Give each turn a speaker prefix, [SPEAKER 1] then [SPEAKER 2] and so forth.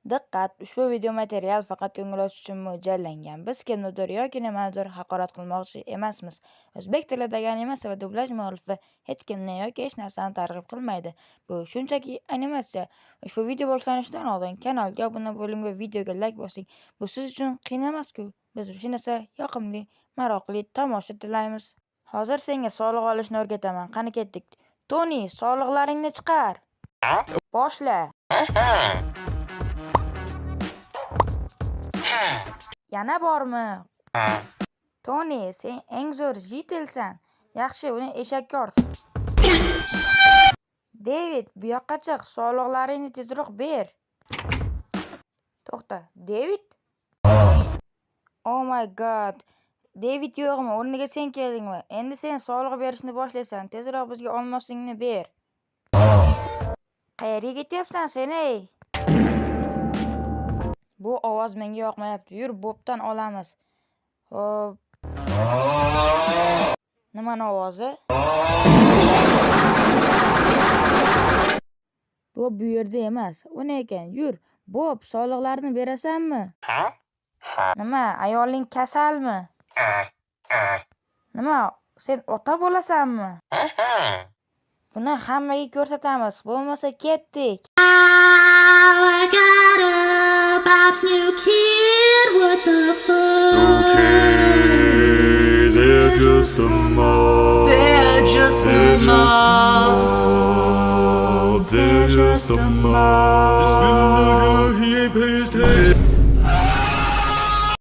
[SPEAKER 1] Diqqat! Ushbu video material faqat ko'ngiloch uchun mo'ljallangan. Biz kimnidir yoki nimanidir haqorat qilmoqchi emasmiz. O'zbek tilidagi animatsiya va dublyaj muallifi hech kimni yoki hech narsani targ'ib qilmaydi. Bu shunchaki animatsiya. Ushbu video boshlanishidan oldin kanalga obuna bo'ling va videoga like bosing. Bu siz uchun qiyin emas-ku. Biz uchun esa yoqimli, maroqli tomosha tilaymiz. Hozir senga soliq olishni o'rgataman. Qani ketdik. Toni, soliqlaringni chiqar. Boshla. Yana bormi? Toni, sen eng zo'r jitilsan. Yaxshi, uni eshakka ort. David, bu yoqqa chiq. Soliqlaringni tezroq ber. To'xta, David? Oh my god. David yo'qmi? O'rniga sen keldingmi? Endi sen soliq berishni boshlaysan. Tezroq bizga olmosingni ber. Qayerga ketyapsan sen, ey? Bu ovoz menga yoqmayapti. Yur, bobdan olamiz. Xo'p. Nimani ovozi? Bob bu yerda emas. U ne ekan? Yur, Bob, soliqlarni berasanmi? Nima, ayoling kasalmi? Nima, sen ota bo'lasanmi? Buni hammaga ko'rsatamiz. Bo'lmasa ketdik.
[SPEAKER 2] I got a Bob's new kid, what the fuck?
[SPEAKER 3] It's okay, they're just a mob.
[SPEAKER 2] They're just a mob.
[SPEAKER 3] They're just a mob. He ain't paid his taxes.